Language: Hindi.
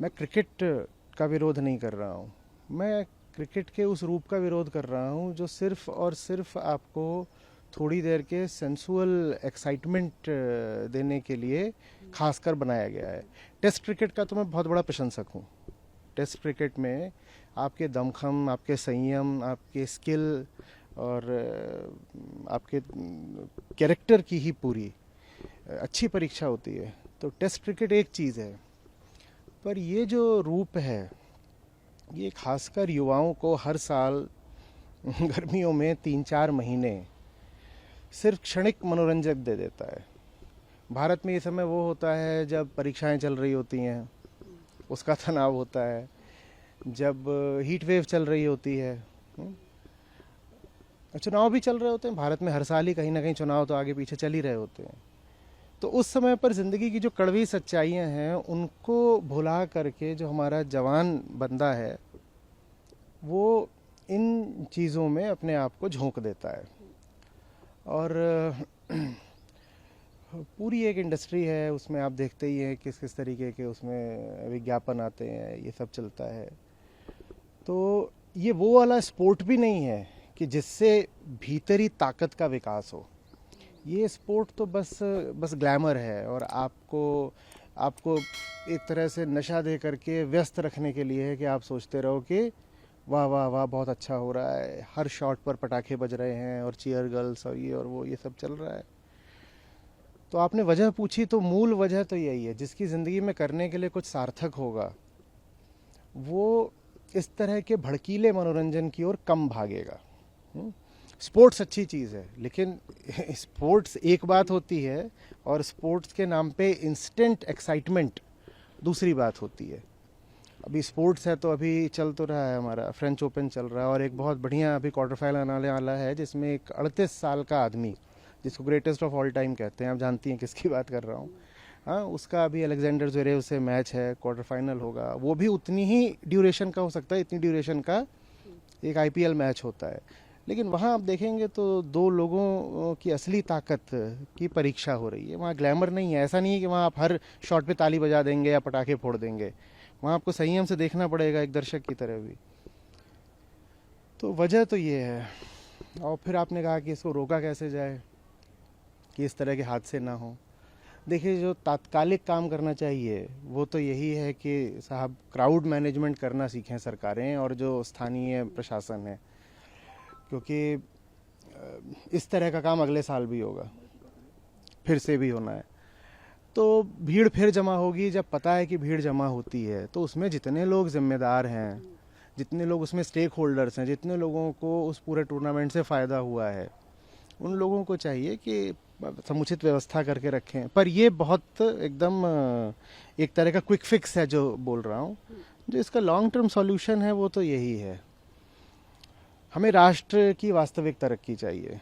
मैं क्रिकेट का विरोध नहीं कर रहा हूँ। मैं क्रिकेट के उस रूप का विरोध कर रहा हूँ जो सिर्फ और सिर्फ आपको थोड़ी देर के सेंसुअल एक्साइटमेंट देने के लिए खासकर बनाया गया है। टेस्ट क्रिकेट का तो मैं बहुत बड़ा प्रशंसक हूँ। टेस्ट क्रिकेट में आपके दमखम, आपके संयम, आपके स्किल और आपके कैरेक्टर की ही पूरी अच्छी परीक्षा होती है। तो टेस्ट क्रिकेट एक चीज़ है, पर ये जो रूप है ये खासकर युवाओं को हर साल गर्मियों में 3-4 महीने सिर्फ क्षणिक मनोरंजक दे देता है। भारत में ये समय वो होता है जब परीक्षाएं चल रही होती हैं, उसका तनाव होता है, जब हीट वेव चल रही होती है, चुनाव भी चल रहे होते हैं। भारत में हर साल ही कहीं ना कहीं चुनाव तो आगे पीछे चल ही रहे होते हैं। तो उस समय पर ज़िंदगी की जो कड़वी सच्चाइयाँ हैं उनको भुला करके जो हमारा जवान बंदा है वो इन चीज़ों में अपने आप को झोंक देता है। और पूरी एक इंडस्ट्री है, उसमें आप देखते ही हैं किस किस तरीके के उसमें विज्ञापन आते हैं, ये सब चलता है। तो ये वो वाला स्पोर्ट भी नहीं है कि जिससे भीतरी ताकत का विकास हो। ये स्पोर्ट तो बस ग्लैमर है और आपको एक तरह से नशा दे करके व्यस्त रखने के लिए है कि आप सोचते रहो कि वाह वाह वाह बहुत अच्छा हो रहा है, हर शॉट पर पटाखे बज रहे हैं और चीयर गर्ल्स और ये और वो ये सब चल रहा है। तो आपने वजह पूछी तो मूल वजह तो यही है, जिसकी ज़िंदगी में करने के लिए कुछ सार्थक होगा वो इस तरह के भड़कीले मनोरंजन की ओर कम भागेगा। स्पोर्ट्स अच्छी चीज़ है, लेकिन स्पोर्ट्स एक बात होती है और स्पोर्ट्स के नाम पे इंस्टेंट एक्साइटमेंट दूसरी बात होती है। अभी स्पोर्ट्स है तो अभी चल तो रहा है, हमारा फ्रेंच ओपन चल रहा है और एक बहुत बढ़िया अभी क्वार्टर फाइनल आने वाला है जिसमें एक 38 साल का आदमी, जिसको ग्रेटेस्ट ऑफ ऑल टाइम कहते हैं, आप जानती हैं किसकी बात कर रहा हूँ, हाँ, उसका अभी अलेक्जेंडर ज़्वेरेव से मैच है, क्वार्टर फाइनल होगा। वो भी उतनी ही ड्यूरेशन का हो सकता है, इतनी ड्यूरेशन का एक आईपीएल मैच होता है। लेकिन वहाँ आप देखेंगे तो दो लोगों की असली ताकत की परीक्षा हो रही है। वहाँ ग्लैमर नहीं है, ऐसा नहीं है कि वहाँ आप हर शॉट पे ताली बजा देंगे या पटाखे फोड़ देंगे। वहाँ आपको संयम से देखना पड़ेगा, एक दर्शक की तरह भी। तो वजह तो ये है। और फिर आपने कहा कि इसको रोका कैसे जाए कि इस तरह के हादसे ना हो। देखिए, जो तात्कालिक काम करना चाहिए वो तो यही है कि साहब क्राउड मैनेजमेंट करना सीखें सरकारें और जो स्थानीय प्रशासन है, क्योंकि इस तरह का काम अगले साल भी होगा, फिर से भी होना है। तो भीड़ फिर जमा होगी। जब पता है कि भीड़ जमा होती है तो उसमें जितने लोग जिम्मेदार हैं, जितने लोग उसमें स्टेक होल्डर्स हैं, जितने लोगों को उस पूरे टूर्नामेंट से फ़ायदा हुआ है, उन लोगों को चाहिए कि समुचित व्यवस्था करके रखें। पर ये बहुत एकदम एक तरह का क्विक फिक्स है जो बोल रहा हूँ। जो इसका लॉन्ग टर्म सॉल्यूशन है वो तो यही है, हमें राष्ट्र की वास्तविक तरक्की चाहिए।